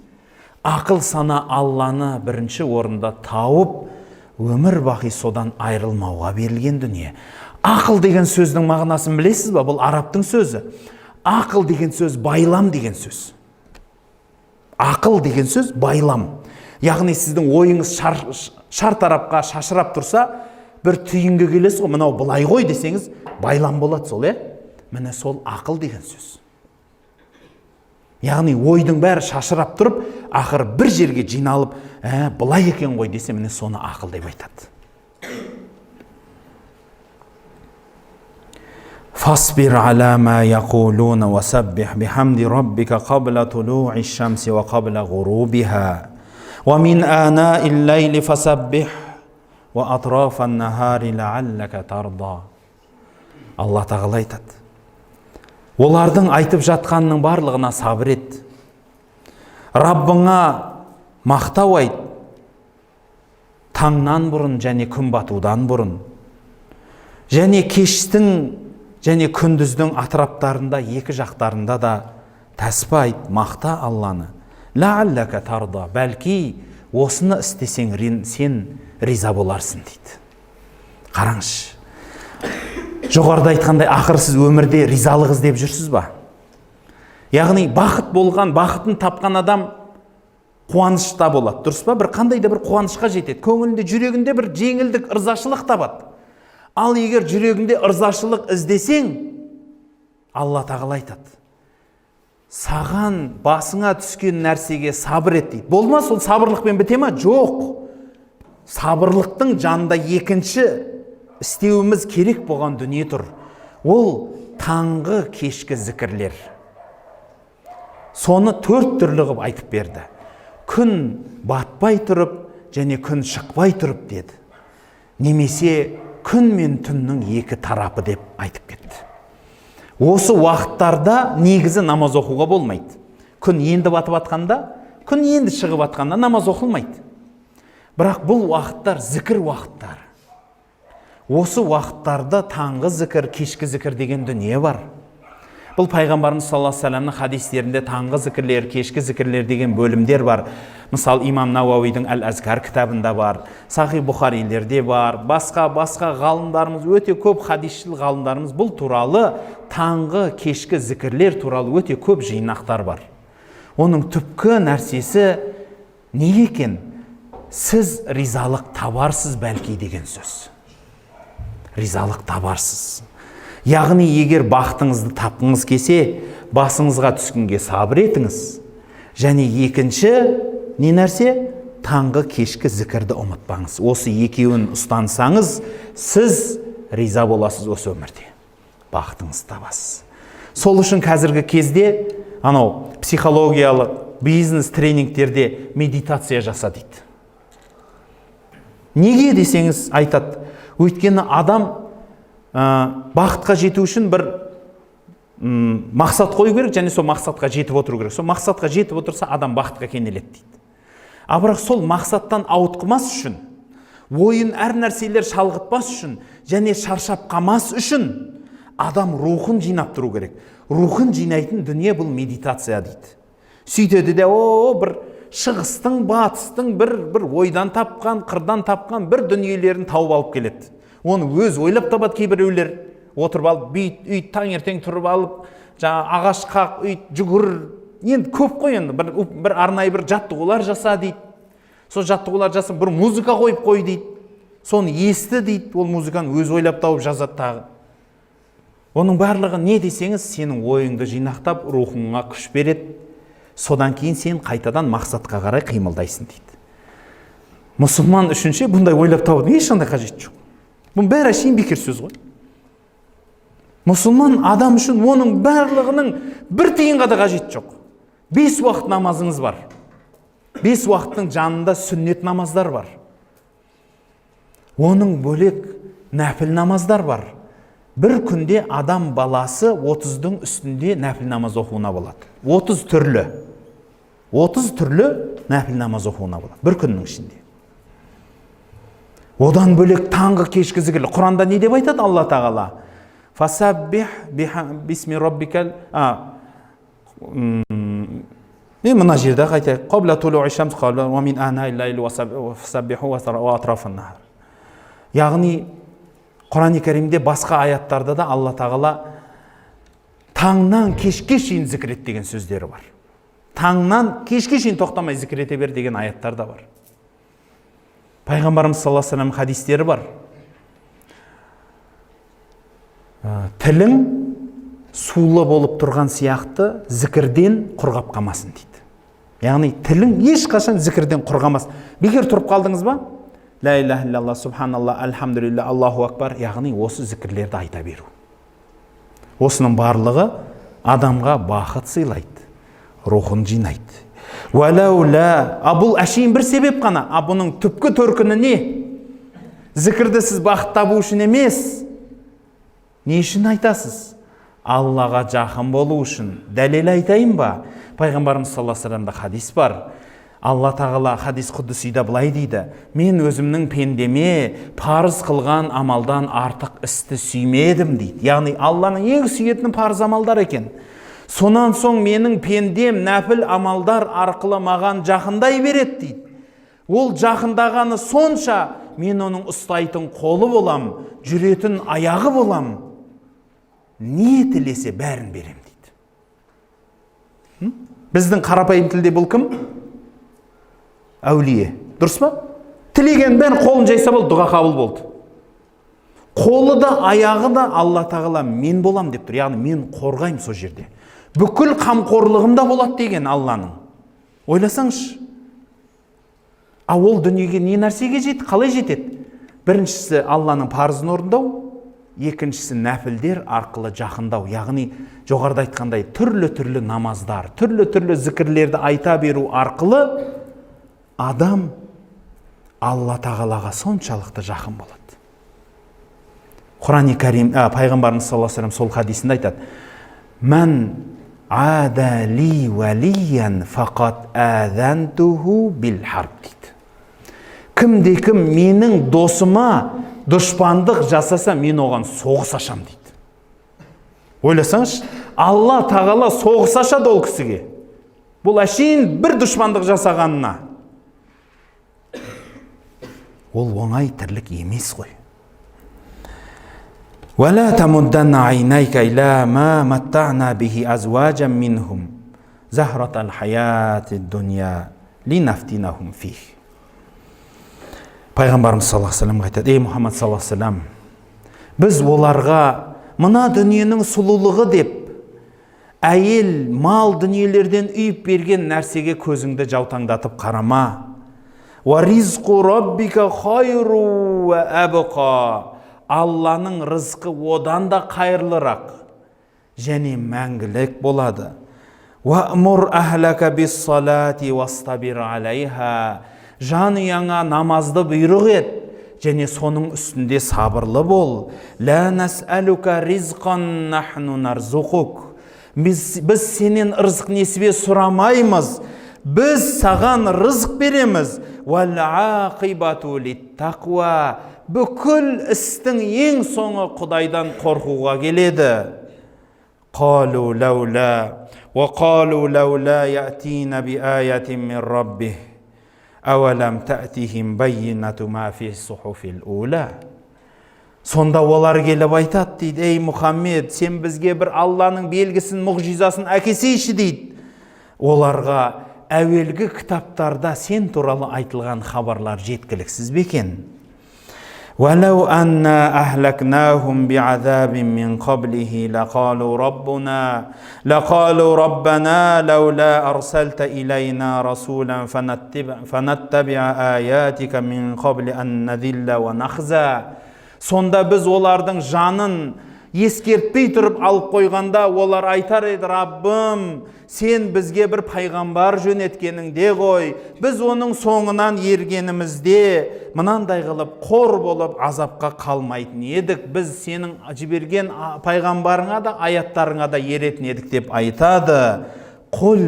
[SPEAKER 1] Ақыл сана Алланы бірінші орында тауып, өмір бақи содан айрылмауға берілген дүние. Ақыл деген сөздің мағынасын білесіз ба? Бұл арабтың сөзі. Ақыл деген сөз байлам деген сөз. Ақыл деген сөз байлам. Яғни сіздің ойыңыз шар тарапқа шашырап тұрса, бір түйінге келесіз ғой, мынау былай ғой десеңіз, байлам болады сол, Міне сол ақыл деген сөз. Яғни ойдың бәрі шашырап тұрып, ақыр бір жерге жиналып, былай екен ғой десе, міне соны ақыл деп айтады. Фасбир аля ма яқулуна ва саббих бихамди раббика қабла тулу'i шамси ва қабла ғурубиха ва мин ана'ил лайли фасаббих ва атрафан нахари ла'аллака тарда. Алла тағала айтады. Олардың айтып жатқанның барлығына сабыр ет. Раббыңа мақтау айт. Таңнан бұрын және күн батудан бұрын. Және кештің және күндіздің атыраптарында, екі жақтарында да тәсбih айт, мақта Алланы. Ла'аллака тарда. Бәлки осыны істесең сен риза боларсың дейді. Қараңызшы. Жоғарыда айтқандай, ақыр сіз өмірде ризалық іздеп жүрсіз ба? Яғни бақыт болған, бақытын тапқан адам қуанышта болады, дұрыс па? Бір қандай да бір қуанышқа жетеді. Көңілінде, жүрегінде бір жеңілдік, ырзашылық табады. Ал егер жүрегінде ырзашылық іздесең, Алла тағала айтады. Саған басыңа түскен нәрсеге сабыр ет дейді. Болмас, ол сабырлықпен біте ма? Жоқ. Сабырлықтың жанында екінші істеуіміз керек болған дүние тұр. Ол таңғы кешкі зікірлер. Соны 4 түрлі қылып айтып берді. Күн батпай тұрып және күн шықпай тұрып деді. Немесе күн мен түннің екі тарапы деп айтып кетті. Осы уақыттарда негізі намаз оқуға болмайды. Күн енді батып атқанда, күн енді шығып атқанда намаз оқылмайды. Бірақ бұл уақыттар зікір уақыттары. Осы уақыттарда таңғы зікір, кешкі зікір деген дүние бар. Бұл пайғамбарымыз саллаллаху алейхи ва салламның хадистерінде таңғы зікірлер, кешкі зікірлер деген бөлімдер бар. Мысалы, Имам Науауидің Әл-Азкар кітабында бар, Сахи Бұхарилерде бар, басқа ғалымдарымыз, өте көп хадисшіл ғалымдарымыз бұл туралы таңғы, кешкі зікірлер туралы өте көп жинақтар бар. Оның түпкі нәрсесі не екен? Сіз ризалық табарсыз бәлки деген сөз. Ризалық табарсыз. Яғни егер бақытыңызды тапқыңыз келсе, басыңызға түскенге сабыр етіңіз. Және екінші не нәрсе? Таңғы кешкі зікірді ұмытпаңыз. Осы екеуін ұстансаңыз, сіз риза боласыз осы өмірде. Бақытыңызды табасыз. Сол үшін қазіргі кезде психологиялық бизнес тренингтерде медитация жаса дейді. Неге десеңіз айтады. Өйткені адам бақытқа жету үшін бір мақсат қою керек, және сол мақсатқа жетіп отыру керек. Сол мақсатқа жетіп отырса, адам бақытқа кенеледі дейді. Бірақ сол мақсаттан ауытқымас үшін, ойын әр нәрселер шалғытпас үшін, және шаршап қалмас үшін, адам рухын жинап тұру керек. Рухын жинайтын дүние бұл медитация дейді. Сөйтеді де, бір шығыстың, батыстың бір ойдан тапқан, қырдан тапқан бір дүниелерін тауып алып келеді. Оны өз ойлап табады кейбіреулер. Отырып алып, үйт таңертең тұрып алып, ағаш қақ, үйт жүгір. Енді көп қой енді, бір арнайы бір жаттығулар жаса дейді. Сол жаттығулар жаса, бір музыка қойып қой дейді. Соны есті дейді, ол музыканы өз ойлап тауып жазады тағы. Оның барлығы не десеңіз, сенің ойыңды жинақтап, рухыңа күш береді. Содан кейін сен қайтадан мақсатқа қарай қимылдайсың дейді. Мұсылман үшінші бұндай ойлап табудың ешқандай қажеті жоқ. Бұл бәрі әшейін бекер сөз ғой. Мұсылман адам үшін оның барлығының бір тиынға да қажеті жоқ. 5 уақыт намазыңыз бар. 5 уақыттың жанында сүннет намаздар бар. Оның бөлек нәпіл намаздар бар. бір күнде адам баласы 30-дың үстінде нәпіл намаз оқуына болады. 30 түрлі нәпіл намаз оқуына болады бір күннің ішінде. Одан бөлек таңғы кешкі зікір. Құранда не деп айтады Алла тағала? Фасаббих бисми раббикал. Мына жерде қайтайық. Қабла тулуи шамс қала ва мин анаил лайли фасаббиху ва атрафан нахар. Яғни Құран-ы Кәрімде басқа аяттарда да Алла тағала таңнан кешке шейін зікір ет деген сөздері бар. Таңнан кешке шейін тоқтамай зікір ете бер деген аяттар да бар. Пайғамбарымыз саллаллаху алейхи ва саллям хадистері бар. Тілің сулы болып тұрған сияқты зікірден құрғап қалмасын дейді. Яғни тілің ешқашан зікірден құрғамасын. Бекер тұрып қалдыңыз ба? Ла илаха иллаллах, субханалла, альхамдулилля, Аллаху акбар. Яғни осы зікірлерді айта беру. Осының барлығы адамға бақыт сыйлайды, рухын жинайды. Валаула, бұл әшейін бір себеп қана. Бұның түпкі төркіні не? Зікірді сіз бақыт табу үшін емес. Не үшін айтасыз? Аллаға жақын болу үшін. Дәлел айтайын ба? Пайғамбарымыз саллаллаху алейхи ва саллямда хадис бар. Алла тағала хадис құдсида былай дейді: мен өзімнің пендеме парыз қылған амалдан артық істі сүймедім дейді. Яғни Алланың ең сүйетіні парыз амалдар екен. Сонан соң менің пендем нәпіл амалдар арқылы маған жақындай береді дейді. Ол жақындағаны сонша мен оның ұстайтын қолы болам, жүретін аяғы болам. Не тілесе бәрін берем дейді. Біздің қарапайым тілде бұл кім? Әулие. Дұрыс па? Тілеген бәрін қолын жайса болды, дұға қабыл болды. Қолы да, аяғы да Алла тағала мен болам деп тұр. Яғни мен қорғаймын сол жерде. Бүкіл қамқорлығымда болады деген Алланың. Ойласаңшы. Ол дүниеге не нәрсеге жетті? Қалай жетеді? Біріншісі Алланың парызын орындау, екіншісі нәпілдер арқылы жақындау. Яғни жоғарыда айтқандай түрлі намаздар, түрлі зікірлерді айта беру арқылы адам Алла тағалаға соншалықты жақын болады. Құран-ы Кәрим, пайғамбарымыз саллаллаху алейхи ва саллям сол хадисінде айтады: "Ман адали валиян фақат азантуху бил харб" дейді. Кім менің досыма дұшпандық жасаса, мен оған соғыс ашам дейді. Ойласаңыз, Алла тағала соғыс ашады ол кісіге. Бұл әшейін бір дұшпандық жасағанына. Ол оңай тірлік емес қой. وَلَا تَمُدَّنَّ عَيْنَيْكَ إِلَى مَا مَتَّعْنَا بِهِ أَزْوَاجًا مِّنْهُمْ زَهْرَةَ الْحَيَاةِ الدُّنْيَا لِنَفْتِنَهُمْ فِيهِ. Пайғамбарымыз саллаллаху алейхи ва саллям айтады: ей Мұхаммад саллаллаху алейхи ва саллям, біз оларға мына дүниенің сұлулығы деп әйел, мал дүниелерден үйіп берген нәрсеге көзіңді жаутаңдатып қарама. وَرِزْقُ رَبِّكَ خَيْرُ وَأَبْقَى. Алланың рызқы одан да қайырлырақ және мәңгілік болады. وَأْمُرْ أَهْلَكَ بِالصَّلَاةِ وَاسْتَبِرْ عَلَيْهَا. Жанұяңа намазды бұйрық ет және соның үстінде сабырлы бол. لَا نَسْأَلُكَ رِزْقًا نَحْنُ نَرْزُقُكَ. Біз сенен рызық несібе сұрамаймыз, біз саған рызық береміз. وَالْعَاقِبَةُ لِلتَّقْوَى. Бүкіл істің ең соңы Құдайдан қорқуға келеді. قَالُوا لَوْلَا وَقَالُوا لَوْلَا يَأْتِينَ بِآيَةٍ مِّن رَّبِّهِ أَوَلَمْ تَأْتِهِمْ بَيِّنَةُ مَا فِي الصُّحُفِ الْأُولَى. Сонда олар келіп айтады дейді: ей Мұхаммед, сен бізге бір Алланың белгісін, мұғжизасын әкелсейші дейді. Оларға әуелгі кітаптарда сен туралы айтылған хабарлар жеткіліксіз бе екен? وَلَوْ أَنَّا أَهْلَكْنَاهُمْ بِعَذَابٍ مِّن قَبْلِهِ لَقَالُوا رَبَّنَا لَوْلَا أَرْسَلْتَ إِلَيْنَا رَسُولًا فَنَتَّبِعَ آيَاتِكَ مِّن قَبْلِ أَن نَّذِلَّ وَنَخْزَىٰ. Сонда біз олардың жанын ескертпей тұрып алып қойғанда, олар айтар еді: Раббым, сен бізге бір пайғамбар жөнеткеніңде ғой, біз оның соңынан ергенімізде мынандай қылып қор болып азапқа қалмайтын едік, біз сенің жіберген пайғамбарыңа да аяттарыңа да еретін едік деп айтады. Құл,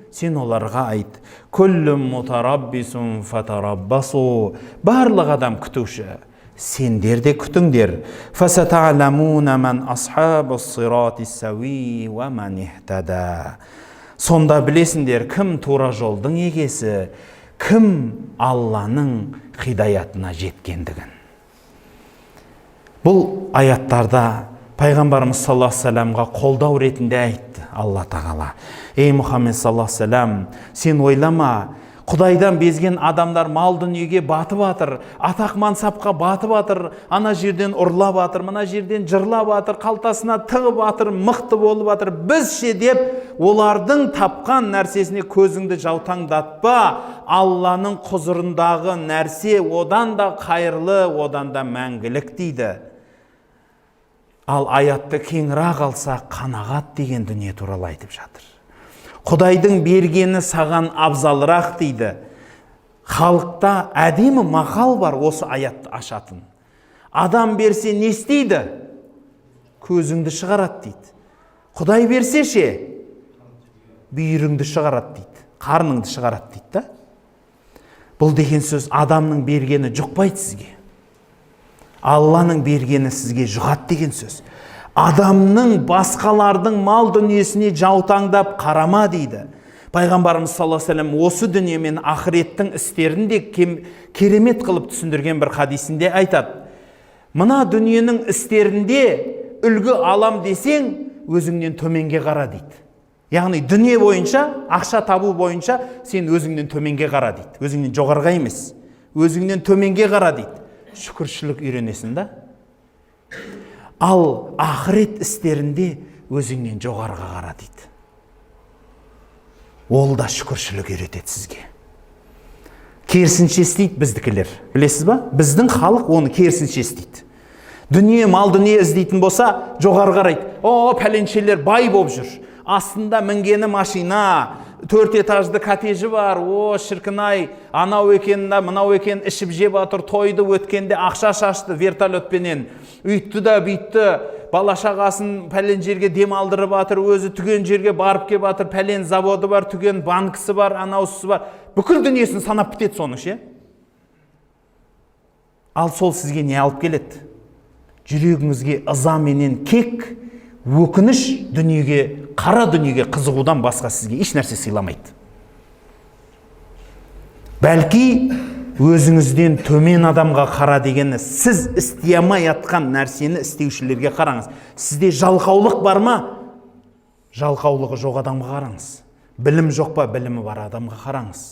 [SPEAKER 1] сен оларға айт, күллүм мутараббисун фатараббасу, барлық адам күтуші, сендер де күтіңдер. Фасата'ламуна ман асхабус сирати сауи ва ман ихтада. Сонда білесіңдер кім тура жолдың егесі, кім Алланың хидаятына жеткендігін. Бұл аяттарда пайғамбарымыз саллаллаху алейхи вассаламға қолдау ретінде айтты Алла тағала. Ей Мұхаммед саллаллаху алейхи вассалам, сен ойлама, Құдайдан безген адамдар мал дүниеге батып батыр, атақ мансапқа батып батыр, ана жерден ұрлап батыр, мына жерден жырлап батыр, қалтасына тығып батыр, мықты болып батыр. Бізше деп олардың тапқан нәрсесіне көзіңді жаутаңдатпа. Алланың құзырындағы нәрсе одан да қайырлы, одан да мәңгілік дейді. Ал аятты кеңірек алса, қанағат деген дүние туралы айтып жатыр. Құдайдың бергені саған абзалырақ дейді. Халықта әдемі мақал бар осы аятты ашатын. Адам берсе не істейді? Көзіңді шығарады дейді. Құдай берсе ше, бүйіріңді шығарады дейді. Қарныңды шығарады дейді да. Бұл деген сөз адамның бергені жұқпайды сізге. Алланың бергені сізге жұғады деген сөз. Адамның басқалардың мал дүниесіне жаутаңдап қарама дейді. Пайғамбарымыз саллаллаху алейхи вассалам осы дүние мен ақыреттің істерін де керемет қылып түсіндірген бір хадисінде айтады. Мына дүниенің істерінде үлгі алам десең, өзіңнен төменге қара дейді. Яғни дүние бойынша, ақша табу бойынша сен өзіңнен төменге қара дейді. Өзіңнен жоғарыға емес, өзіңнен төменге қара дейді. Шүкіршілік үйренесің да. Ал ақырет істерінде өзіңнен жоғарыға қара дейді. Ол да шүкіршілік үйретеді сізге. Керісінше істейді біздікілер. Білесіз ба? Біздің халық оны керісінше істейді. Дүние, мал дүние іздейтін болса, жоғары қарайды. О, пәленшелер бай болып жүр. Астында мінгені машина, 4 этажды коттеджі бар. О, шіркінай, анау екен, мынау екен, ішіп жеп атыр, тойды өткенде ақша шашты вертолетпенен. Үйтті да бүйтті, бала шағасын пәлен жерге дем алдырып атыр, өзі түген жерге барып кеп атыр, пәлен заводы бар, түген банкісі бар, анаусысы бар. Бүкіл дүниесін санап бітеді соны ше. Ал сол сізге не алып келеді? Жүрегіңізге ыза менен кек, өкініш, дүниеге, қара дүниеге қызығудан басқа сізге еш нәрсе сыйламайды. Бәлки өзіңізден төмен адамға қара дегені, сіз істей алмай жатқан нәрсені істеушілерге қараңыз. Сізде жалқаулық бар ма? Жалқаулығы жоқ адамға қараңыз. Білім жоқ па? Білімі бар адамға қараңыз.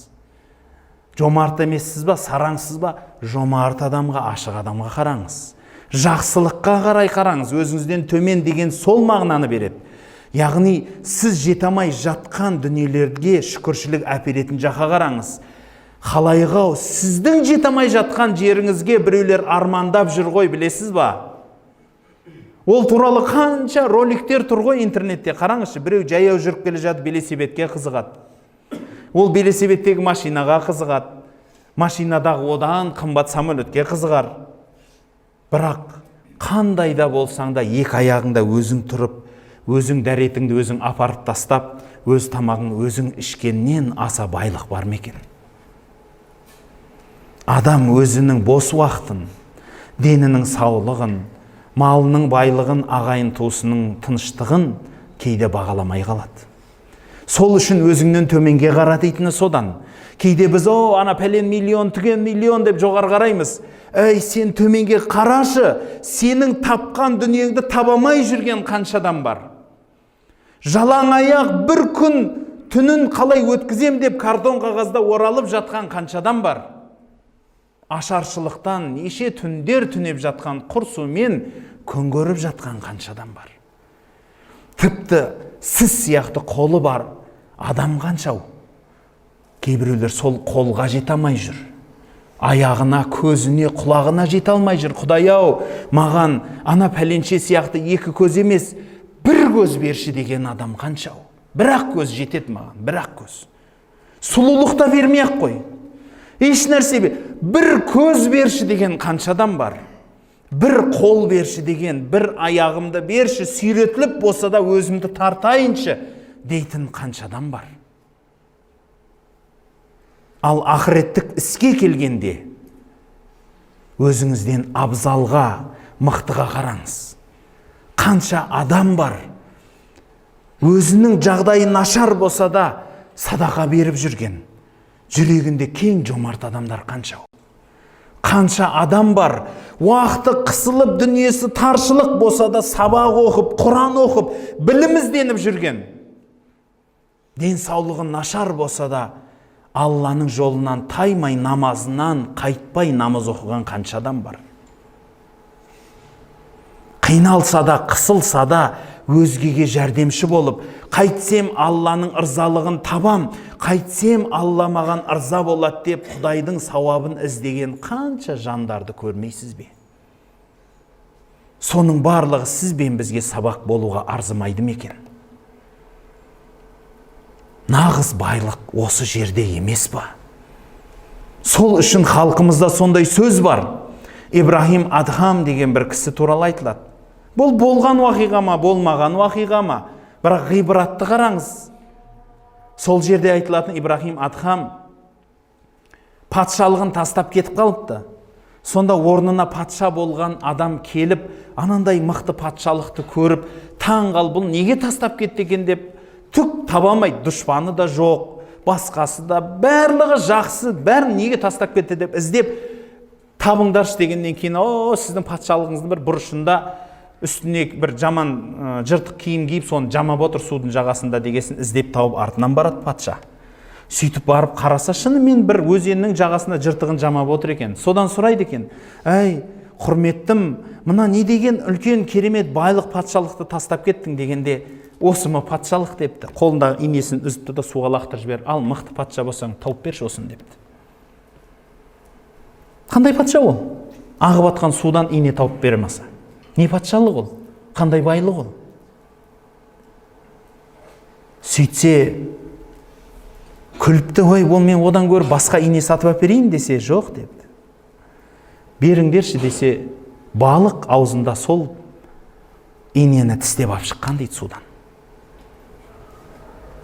[SPEAKER 1] Жомарт емессіз ба? Сараңсыз ба? Жомарт адамға, ашық адамға қараңыз. Жақсылыққа қарай қараңыз. Өзіңізден төмен деген сол мағынаны береді. Яғни сіз жете алмай жатқан дүниелерге шүкіршілік әперетін жаққа қараңыз. Халайғау, сіздің жете алмай жатқан жеріңізге біреулер армандап жүр ғой, білесіз ба? Ол туралы қанша роликтер тұр ғой интернетте. Қараңызшы, біреу жаяу жүріп келе жатып велосипедке қызығады. Ол велосипедтегі машинаға қызығады. Машинадағы одан қымбат самолетке қызығар. Бірақ қандай да болсаң да екі аяғыңда өзің тұрып, өзің дәретіңді өзің апарып тастап, өз тамағың өзің ішкеннен аса байлық бар ма екен? Адам өзінің бос уақытын, денінің саулығын, малының байлығын, ағайын туысының тыныштығын кейде бағаламай қалады. Сол үшін өзіңнен төменге қара дейтіні содан. Кейде біз, ана пәлен миллион, түген миллион деп жоғары қараймыз. Әй, сен төменге қарашы, сенің тапқан дүниеңді табамай жүрген қаншадан бар. Жалаң аяқ бір күн түнін қалай өткізем деп картон қағазда оралып жатқан қаншадан бар. Ашаршылықтан неше түндер түнеп жатқан құр сумен күн көріп жатқан қаншадан бар. Тіпті сіз сияқты қолы бар адам қаншау. Кейбіреулер сол қолға жете алмай жүр. Аяғына, көзіне, құлағына жете алмай жүр. Құдай-ау, маған ана пәленше сияқты екі көз емес, бір көз берші деген адам қаншау. Бірақ көз жетеді маған, бірақ көз. Сұлулық та бермей-ақ қой. Еш нәрсе бір көз берші деген қанша адам бар? Бір қол берші деген, бір аяғымды берші, сүйретіліп болса да өзімді тартайыншы дейтін қанша адам бар? Ал ақыреттік іске келгенде өзіңізден абзалға, мықтыға қараңыз. Қанша адам бар? Өзінің жағдайы нашар болса да садақа беріп жүрген, жүрегінде кең жомарт адамдар қанша? Қанша адам бар? Уақыты қысылып, дүниесі таршылық болса да сабақ оқып, Құран оқып, білім ізденіп жүрген. Денсаулығы нашар болса да Алланың жолынан таймай, намазынан қайтпай намаз оқыған қанша адам бар? Қиналса да, қысылса да өзгеге жәрдемші болып, қайтсем Алланың ырзалығын табам, қайтсем Алла маған ырза болады деп Құдайдың сауабын іздеген қанша жандарды көрмейсіз бе? Соның барлығы сіз бен бізге сабақ болуға арзымайды ма екен? Нағыз байлық осы жерде емес па? Сол үшін халқымызда сондай сөз бар. Ибрахим Адхам деген бір кісі туралы айтылады. Бұл болған уақиға ма, болмаған уақиға ма? Бірақ ғибратты қараңыз. Сол жерде айтылатын Ибрахим Адхам патшалығын тастап кетіп қалыпты. Сонда орнына патша болған адам келіп, анандай мықты патшалықты көріп, таң қал, бұл неге тастап кетті екен деп түк табамайды. Дұшпаны да жоқ, басқасы да, барлығы жақсы, бәрін неге тастап кетті деп іздеп табыңдаршы дегеннен кейін, сіздің патшалығыңыздың бір бұрышында үстіне бір жаман жыртық киім киіп, соны жамап отыр судың жағасында дегесін іздеп тауып артынан барады патша. Сөйтіп барып қараса, шынымен бір өзеннің жағасында жыртығын жамап отыр екен. Содан сұрайды екен: "Әй, құрметтім, мына не деген үлкен керемет байлық патшалықты тастап кеттің?" дегенде, "Осы ма патшалық?" депті. Қолындағы инесін үзіпті да суға лақтырып жіберіп, "Ал, мықты патша болсаң, тауып берші осын" депті. Қандай патша ол? Ағып атқан судан ине тауып бермесе. Не патшалық ол? Қандай байлық ол? Сөйтсе, күліпті: "Ой, ол мен одан гөрі басқа ине сатып әперейін" десе, "Жоқ" депті. "Беріңдерші" десе, балық аузында сол инені тістеп алып шыққан дейді судан.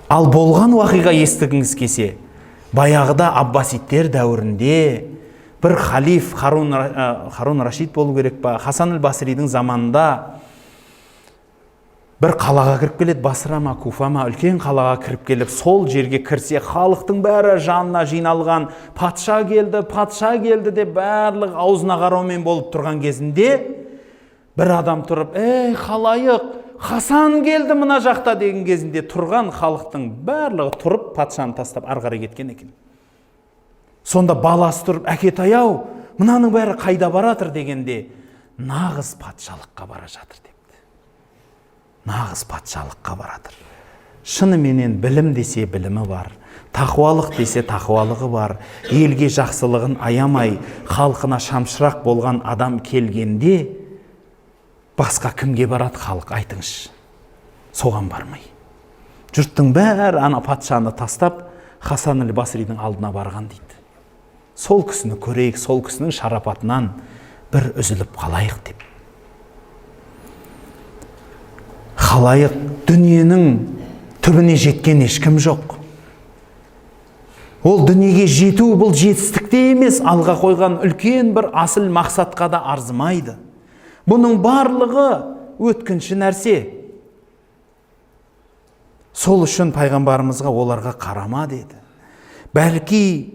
[SPEAKER 1] Ал болған уақиға естігіңіз келсе, баяғыда Аббасидтер дәуірінде бір халиф, Харун Рашид болу керек па, Хасан аль-Басридің заманында бір қалаға кіріп келеді, Басра ма, Куфа ма, үлкен қалаға кіріп келіп, сол жерге кірсе, халықтың бәрі жанына жиналған, патша келді деп барлық аузына қараумен болып тұрған кезінде, бір адам тұрып: "Ей, халайық, Хасан келді мына жақта" деген кезінде тұрған халықтың барлығы тұрып, патшаны тастап ары қарай кеткен екен. Сонда баласы тұрып: "Әкетай-ау, мынаның бәрі қайда баратыр?" дегенде, "Нағыз патшалыққа бара жатыр" депті. Нағыз патшалыққа баратыр. Шыныменен білім десе білімі бар, тақуалық десе тақуалығы бар, елге жақсылығын аямай, халқына шамшырақ болған адам келгенде, басқа кімге барады халық, айтыңызшы? Соған бармай. Жұрттың бәрі ана патшаны тастап Хасан аль-Басридің алдына барған дейді. Сол кісіні көрейік, сол кісінің шарапатынан бір үзіліп қалайық деп. Халайық, дүниенің түбіне жеткен ешкім жоқ. Ол дүниеге жету бұл жетістікте емес, алға қойған үлкен бір асыл мақсатқа да арзымайды. Бұның барлығы өткінші нәрсе. Сол үшін пайғамбарымызға оларға қарама деді. Бәлки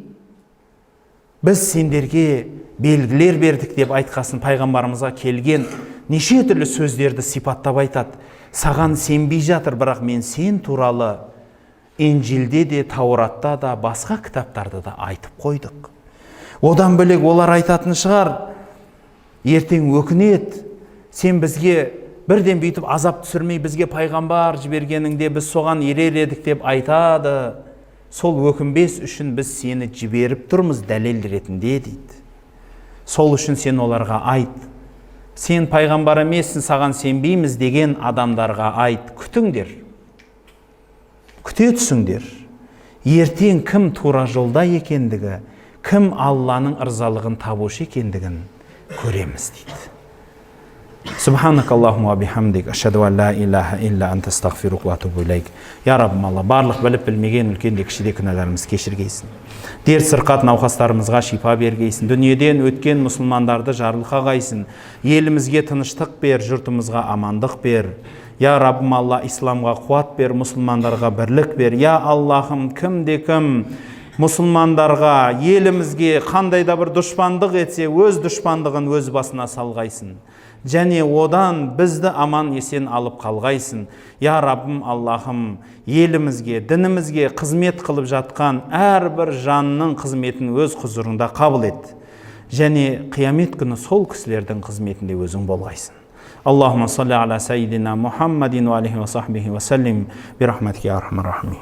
[SPEAKER 1] біз сендерге белгілер бердік деп айтқасын, пайғамбарымызға келген неше түрлі сөздерді сипаттап айтады. Саған сенбей жатыр, бірақ мен сен туралы Инжилде де, Тауратта да, басқа кітаптарды да айтып қойдық. Одан бөлек олар айтатын шығар: "Ертең өкінет, сен бізге бірден бүйтіп азап түсірмей бізге пайғамбар жібергеніңде біз соған ерер едік" деп айтады. Сол өкінбес үшін біз сені жіберіп тұрмыз дәлел ретінде дейді. Сол үшін сен оларға айт: "Сен пайғамбар емессің, саған сенбейміз" деген адамдарға айт: "Күтіңдер, күте түсіңдер. Ертең кім тура жолда екендігі кім Алланың ырзалығын табушы екендігін көреміз дейді. Субханак Аллахума бихамдик, ашхаду ан ла илаха илля анта астағфирука ва атубу илейк. Я Раббым Алла, барлық біліп білмеген үлкенде кішіде күнәларымыз кешіргейсін. Дерт сырқат науқастарымызға шипа бергейсін. Дүниеден өткен мұсылмандарды жарылқа қайсын. Елімізге тыныштық бер, жұртымызға амандық бер. Я Раббым Алла, исламға қуат бер, мұсылмандарға бірлік бер. Я Аллахым, кім мұсылмандарға, елімізге қандай да бір дұшпандық етсе, өз дұшпандығын өз басына салғайсын. Және одан бізді аман есен алып қалғайсын. Я Раббым Аллахым, елімізге, дінімізге қызмет қылып жатқан әрбір жанның қызметін өз құзырында қабыл ет. Және қиямет күні сол кісілердің қызметінде өзің болғайсын. Аллахумма салли аля сайидина Мухаммадин ва алейхи ва сахбихи ва саллим би рахматика я архамар рахимин.